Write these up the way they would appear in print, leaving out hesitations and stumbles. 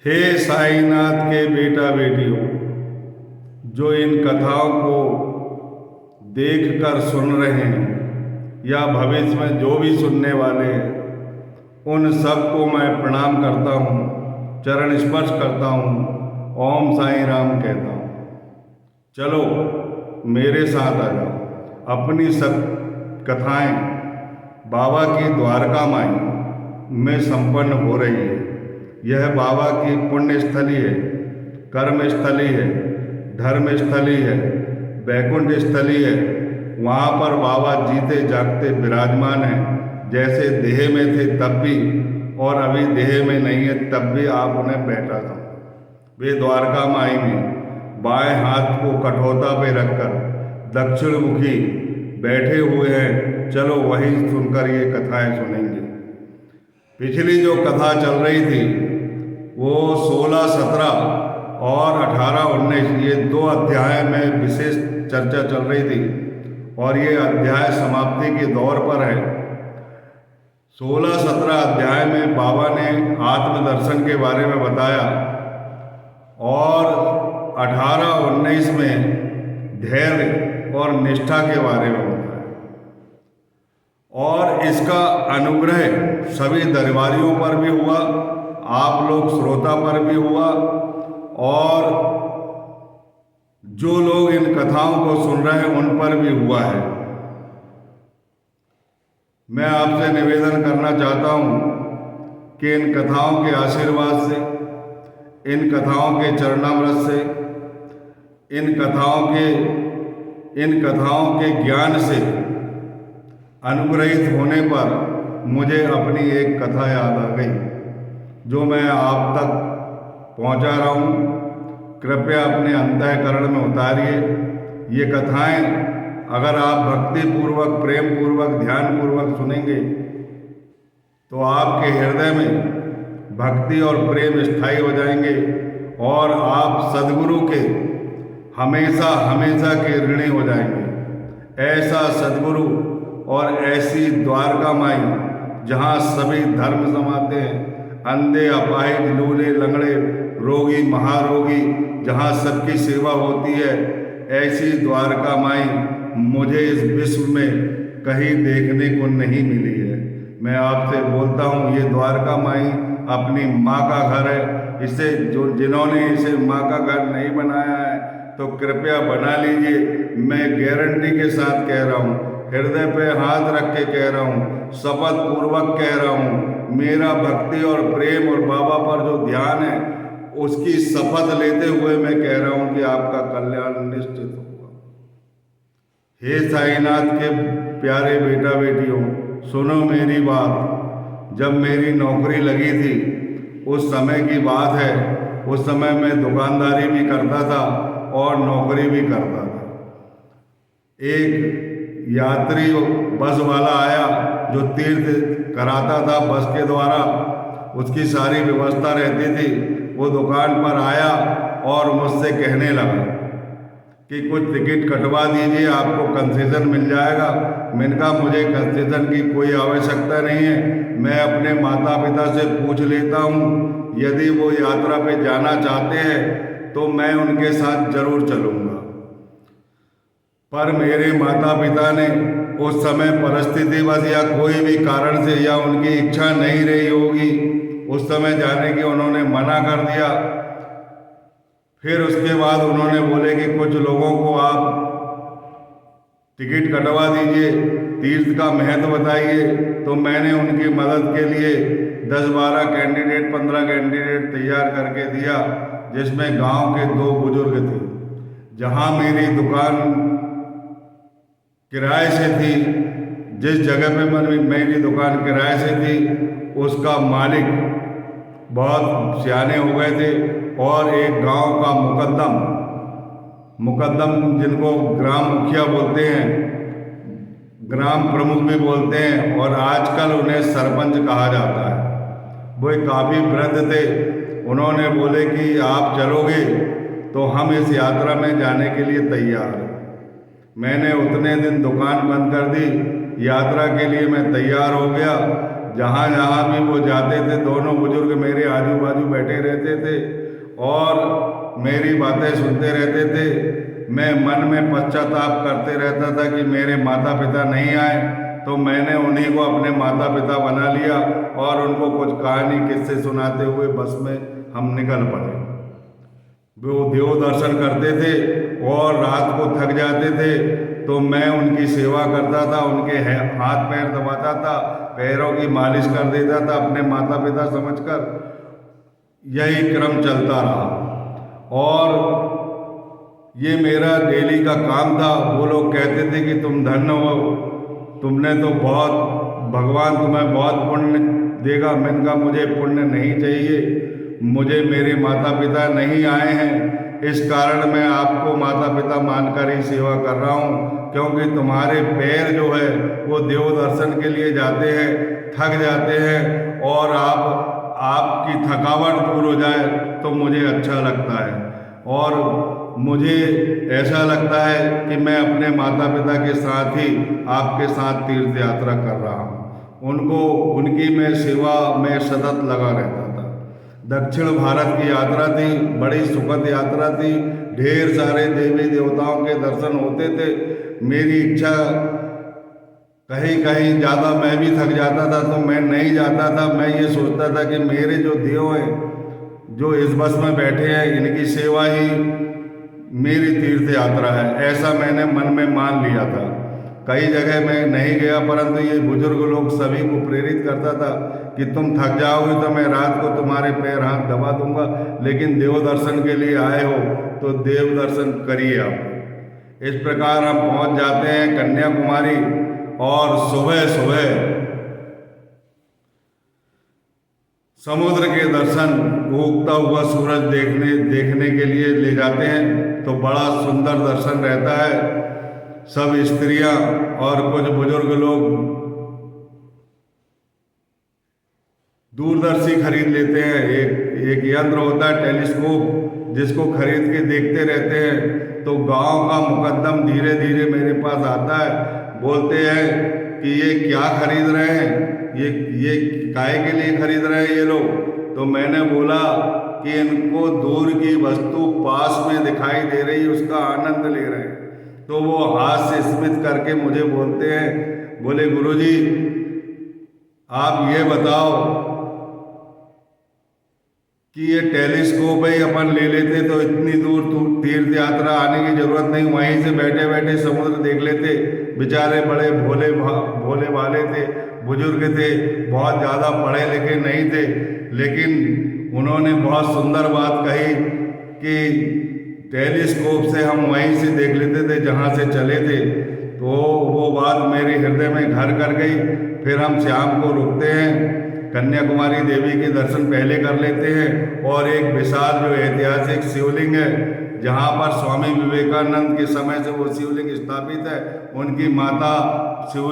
हे साईनाथ के बेटा बेटियों, जो इन कथाओं को देखकर सुन रहे हैं या भविष्य में जो भी सुनने वाले हैं, उन सबको मैं प्रणाम करता हूँ, चरण स्पर्श करता हूँ, ओम साईं राम कहता हूँ। चलो मेरे साथ आ जाओ। अपनी सब कथाएं बाबा की द्वारका माई में संपन्न हो रही है। यह बाबा की पुण्य स्थली है, कर्म स्थली है, धर्म स्थली है, वैकुंठ स्थली है। वहाँ पर बाबा जीते जागते विराजमान हैं। जैसे देह में थे तब भी और अभी देह में नहीं है तब भी आप उन्हें बैठा था। वे द्वारका माई में बाएं हाथ को कठोता पे रखकर दक्षिण मुखी बैठे हुए हैं। चलो वही सुनकर ये कथाएं सुनेंगे। पिछली जो कथा चल रही थी वो 16, 17 और 18, 19 ये 2 अध्याय में विशेष चर्चा चल रही थी और ये अध्याय समाप्ति के दौर पर है। 16, 17 अध्याय में बाबा ने आत्मदर्शन के बारे में बताया और 18, 19 में धैर्य और निष्ठा के बारे में बताया। और इसका अनुग्रह सभी दरबारियों पर भी हुआ, आप लोग श्रोता पर भी हुआ और जो लोग इन कथाओं को सुन रहे हैं उन पर भी हुआ है। मैं आपसे निवेदन करना चाहता हूँ कि इन कथाओं के आशीर्वाद से, इन कथाओं के चरणामृत से, इन कथाओं के ज्ञान से अनुग्रहित होने पर मुझे अपनी एक कथा याद आ गई जो मैं आप तक पहुंचा रहा हूं। कृपया अपने अंतःकरण में उतारिए। ये कथाएं अगर आप भक्ति पूर्वक, प्रेम पूर्वक, ध्यान पूर्वक सुनेंगे तो आपके हृदय में भक्ति और प्रेम स्थायी हो जाएंगे और आप सद्गुरु के हमेशा हमेशा के ऋणी हो जाएंगे। ऐसा सद्गुरु और ऐसी द्वारका माई जहाँ सभी धर्म समाते हैं, अंधे, अपाहिज, लूले, लंगड़े, रोगी, महारोगी, जहाँ सबकी सेवा होती है, ऐसी द्वारका माई मुझे इस विश्व में कहीं देखने को नहीं मिली है। मैं आपसे बोलता हूँ ये द्वारका माई अपनी माँ का घर है। इसे जिन्होंने इसे माँ का घर नहीं बनाया है तो कृपया बना लीजिए। मैं गारंटी के साथ कह रहा हूँ, हृदय पे हाथ रख के कह रहा हूँ, शपथ पूर्वक कह रहा हूँ, मेरा भक्ति और प्रेम और बाबा पर जो ध्यान है उसकी शपथ लेते हुए मैं कह रहा हूँ कि आपका कल्याण निश्चित होगा। हे साईनाथ के प्यारे बेटा बेटियों, सुनो मेरी बात। जब मेरी नौकरी लगी थी उस समय की बात है। उस समय मैं दुकानदारी भी करता था और नौकरी भी करता था। एक यात्री बस वाला आया जो तीर्थ कराता था बस के द्वारा, उसकी सारी व्यवस्था रहती थी। वो दुकान पर आया और मुझसे कहने लगा कि कुछ टिकट कटवा दीजिए, आपको कंसेशन मिल जाएगा। मैंने कहा मुझे कंसेशन की कोई आवश्यकता नहीं है, मैं अपने माता पिता से पूछ लेता हूँ। यदि वो यात्रा पे जाना चाहते हैं तो मैं उनके साथ जरूर चलूँगा। पर मेरे माता पिता ने उस समय परिस्थितिवश या कोई भी कारण से या उनकी इच्छा नहीं रही होगी, उस समय जाने की उन्होंने मना कर दिया। फिर उसके बाद उन्होंने बोले कि कुछ लोगों को आप टिकट कटवा दीजिए, तीर्थ का महत्व बताइए। तो मैंने उनकी मदद के लिए 10-12 कैंडिडेट, 15 कैंडिडेट तैयार करके दिया, जिसमें गांव के 2 बुजुर्ग थे। जहां मेरी दुकान किराए से थी, जिस जगह पे मेरी दुकान किराए से थी, उसका मालिक बहुत सियाने हो गए थे और एक गांव का मुकद्दम जिनको ग्राम मुखिया बोलते हैं, ग्राम प्रमुख भी बोलते हैं और आजकल उन्हें सरपंच कहा जाता है, वो काफ़ी वृद्ध थे। उन्होंने बोले कि आप चलोगे तो हम इस यात्रा में जाने के लिए तैयार हैं। मैंने उतने दिन दुकान बंद कर दी, यात्रा के लिए मैं तैयार हो गया। जहाँ जहाँ भी वो जाते थे दोनों बुजुर्ग मेरे आजू बाजू बैठे रहते थे और मेरी बातें सुनते रहते थे। मैं मन में पश्चाताप करते रहता था कि मेरे माता पिता नहीं आए, तो मैंने उन्हीं को अपने माता पिता बना लिया और उनको कुछ कहानी किस्से सुनाते हुए बस में हम निकल पड़े। वो देव दर्शन करते थे और रात को थक जाते थे तो मैं उनकी सेवा करता था, उनके हाथ पैर दबाता था, पैरों की मालिश कर देता था अपने माता पिता समझकर। यही क्रम चलता रहा और ये मेरा डेली का काम था। वो लोग कहते थे कि तुम धन्य हो, तुमने तो बहुत, भगवान तुम्हें बहुत पुण्य देगा। मैंने कहा मुझे पुण्य नहीं चाहिए, मुझे मेरे माता पिता नहीं आए हैं, इस कारण मैं आपको माता पिता मानकर ही सेवा कर रहा हूँ, क्योंकि तुम्हारे पैर जो है वो देव दर्शन के लिए जाते हैं, थक जाते हैं और आपकी थकावट दूर हो जाए तो मुझे अच्छा लगता है। और मुझे ऐसा लगता है कि मैं अपने माता पिता के साथ ही आपके साथ तीर्थ यात्रा कर रहा हूँ। उनकी मैं सेवा में सतत लगा रहता था। दक्षिण भारत की यात्रा थी, बड़ी सुखद यात्रा थी, ढेर सारे देवी देवताओं के दर्शन होते थे। मेरी इच्छा, कहीं कहीं ज़्यादा मैं भी थक जाता था तो मैं नहीं जाता था। मैं ये सोचता था कि मेरे जो देव हैं जो इस बस में बैठे हैं, इनकी सेवा ही मेरी तीर्थ यात्रा है, ऐसा मैंने मन में मान लिया था। कई जगह मैं नहीं गया, परंतु ये बुजुर्ग लोग सभी को प्रेरित करता था कि तुम थक जाओगे तो मैं रात को तुम्हारे पैर हाथ दबा दूंगा, लेकिन देव दर्शन के लिए आए हो तो देव दर्शन करिए आप। इस प्रकार हम पहुंच जाते हैं कन्याकुमारी और सुबह सुबह समुद्र के दर्शन, उगता हुआ सूरज देखने के लिए ले जाते हैं। तो बड़ा सुंदर दर्शन रहता है। सब स्त्रियां और कुछ बुजुर्ग लोग दूरदर्शी खरीद लेते हैं। एक यंत्र होता है टेलीस्कोप, जिसको खरीद के देखते रहते हैं। तो गांव का मुकद्दम धीरे धीरे मेरे पास आता है, बोलते हैं कि ये क्या खरीद रहे हैं, ये काहे के लिए खरीद रहे हैं ये लोग। तो मैंने बोला कि इनको दूर की वस्तु पास में दिखाई दे रही है, उसका आनंद ले रहे हैं। तो वो हाथ से स्मित करके मुझे बोलते हैं, बोले गुरुजी आप ये बताओ कि ये टेलीस्कोप ही अपन ले लेते तो इतनी दूर तीर्थ यात्रा आने की जरूरत नहीं, वहीं से बैठे बैठे समुद्र देख लेते। बेचारे बड़े भोले भाले थे, बुजुर्ग थे, बहुत ज़्यादा पढ़े लिखे नहीं थे, लेकिन उन्होंने बहुत सुंदर बात कही कि टेलीस्कोप से हम वहीं से देख लेते थे जहाँ से चले थे। तो वो बात मेरे हृदय में घर कर गई। फिर हम शाम को रुकते हैं, कन्याकुमारी देवी के दर्शन पहले कर लेते हैं और एक विशाल जो ऐतिहासिक शिवलिंग है, जहाँ पर स्वामी विवेकानंद के समय से वो शिवलिंग स्थापित है, उनकी माता शिव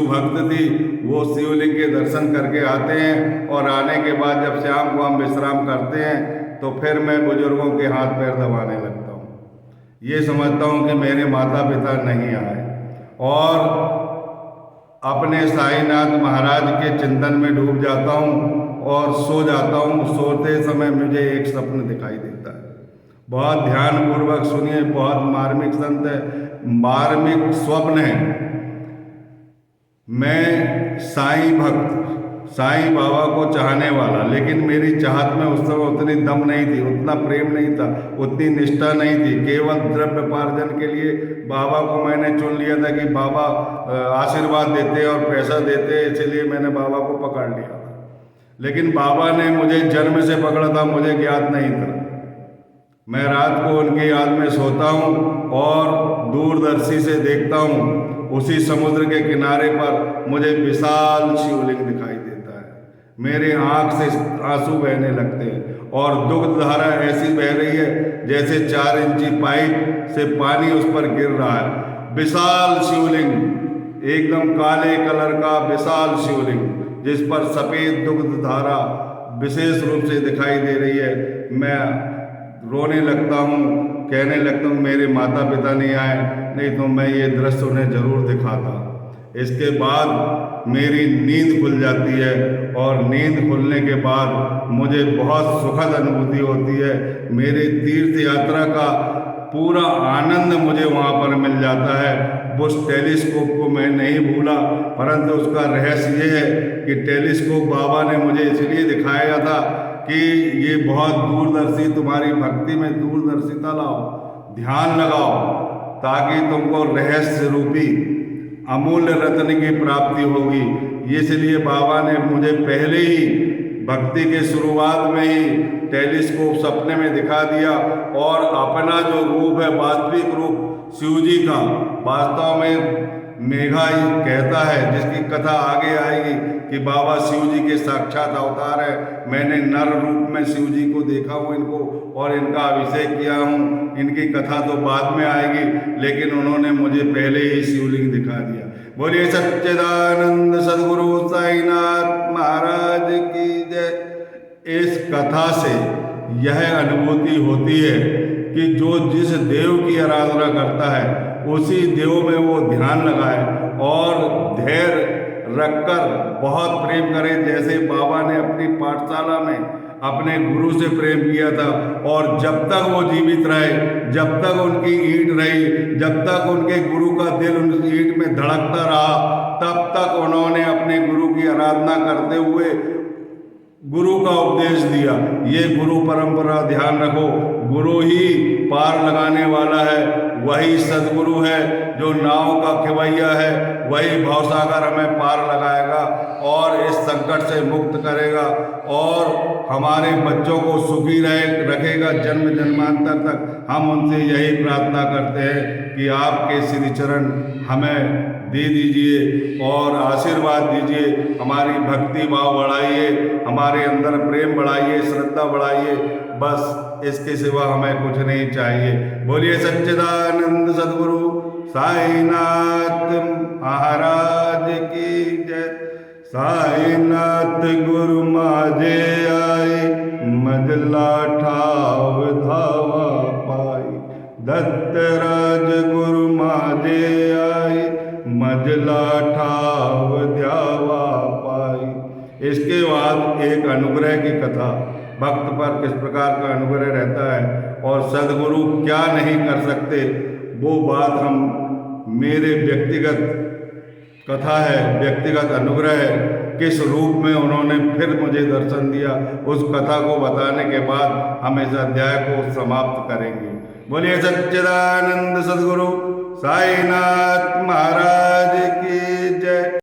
भक्त थी, वो शिवलिंग के दर्शन करके आते हैं। और आने के बाद जब शाम को हम विश्राम करते हैं तो फिर मैं बुजुर्गों के हाथ पैर दबाने लगता हूँ। ये समझता हूँ कि मेरे माता पिता नहीं आए और अपने साईनाथ महाराज के चिंतन में डूब जाता हूँ और सो जाता हूँ। सोते समय मुझे एक स्वप्न दिखाई देता है, बहुत ध्यानपूर्वक सुनिए, बहुत मार्मिक संत है, मार्मिक स्वप्न है। मैं साईं भक्त, साईं बाबा को चाहने वाला, लेकिन मेरी चाहत में उस समय उतनी दम नहीं थी, उतना प्रेम नहीं था, उतनी निष्ठा नहीं थी। केवल द्रव्योपार्जन के लिए बाबा को मैंने चुन लिया था कि बाबा आशीर्वाद देते और पैसा देते, इसलिए मैंने बाबा को पकड़ लिया था। लेकिन बाबा ने मुझे जन्म से पकड़ा था, मुझे ज्ञात नहीं था। मैं रात को उनकी याद में सोता हूँ और दूरदर्शी से देखता हूँ, उसी समुद्र के किनारे पर मुझे विशाल शिवलिंग दिखाई देता है। मेरे आँख से आंसू बहने लगते हैं और दुग्ध धारा ऐसी बह रही है जैसे 4 इंची पाइप से पानी उस पर गिर रहा है। विशाल शिवलिंग, एकदम काले कलर का विशाल शिवलिंग, जिस पर सफ़ेद दुग्ध धारा विशेष रूप से दिखाई दे रही है। मैं रोने लगता हूँ, कहने लगता हूँ मेरे माता पिता नहीं आए, नहीं तो मैं ये दृश्य उन्हें जरूर दिखाता। इसके बाद मेरी नींद खुल जाती है और नींद खुलने के बाद मुझे बहुत सुखद अनुभूति होती है। मेरे तीर्थ यात्रा का पूरा आनंद मुझे वहाँ पर मिल जाता है। उस टेलीस्कोप को मैं नहीं भूला, परंतु उसका रहस्य ये है कि टेलीस्कोप बाबा ने मुझे इसलिए दिखाया था कि ये बहुत दूरदर्शी, तुम्हारी भक्ति में दूरदर्शिता लाओ, ध्यान लगाओ, ताकि तुमको रहस्य रूपी अमूल्य रत्न की प्राप्ति होगी। इसलिए बाबा ने मुझे पहले ही भक्ति के शुरुआत में ही टेलीस्कोप सपने में दिखा दिया और अपना जो रूप है, वास्तविक रूप शिव जी का, वास्तव में मेघा कहता है, जिसकी कथा आगे आएगी कि बाबा शिव जी के साक्षात अवतार है। मैंने नर रूप में शिव जी को देखा हूँ इनको, और इनका अभिषेक किया हूँ। इनकी कथा तो बाद में आएगी, लेकिन उन्होंने मुझे पहले ही शिवलिंग दिखा दिया। बोलिए सच्चिदानंद सद्गुरु साईनाथ महाराज की जय। इस कथा से यह अनुभूति होती है कि जो जिस देव की आराधना करता है उसी देव में वो ध्यान लगाए और धैर्य रखकर बहुत प्रेम करे। जैसे बाबा ने अपनी पाठशाला में अपने गुरु से प्रेम किया था, और जब तक वो जीवित रहे, जब तक उनकी ईंट रही, जब तक उनके गुरु का दिल उन ईंट में धड़कता रहा, तब तक उन्होंने अपने गुरु की आराधना करते हुए गुरु का उपदेश दिया। ये गुरु परंपरा ध्यान रखो, गुरु ही पार लगाने वाला है, वही सदगुरु है, जो नाव का खिवैया है, वही भवसागर हमें पार लगाएगा और इस संकट से मुक्त करेगा और हमारे बच्चों को सुखी रखेगा जन्म जन्मांतर तक। हम उनसे यही प्रार्थना करते हैं कि आपके श्री चरण हमें दे दीजिए और आशीर्वाद दीजिए, हमारी भक्ति भाव बढ़ाइए, हमारे अंदर प्रेम बढ़ाइए, श्रद्धा बढ़ाइए। बस इसके सिवा हमें कुछ नहीं चाहिए। बोलिए सच्चिदानंद सद्गुरु साईनाथ महाराज की जय। साईनाथ गुरु माझे आए, मजला ठाव धावा पाई। दत्तराज गुरु माझे आए, मजला ठाव ध्यावा पाई। इसके बाद एक अनुग्रह की कथा, भक्त पर किस प्रकार का अनुग्रह रहता है और सदगुरु क्या नहीं कर सकते, वो बात हम, मेरे व्यक्तिगत कथा है, व्यक्तिगत अनुग्रह है, किस रूप में उन्होंने फिर मुझे दर्शन दिया, उस कथा को बताने के बाद हम इस अध्याय को समाप्त करेंगे। बोलिए सच्चिदानंद सद्गुरु साईनाथ महाराज की जय।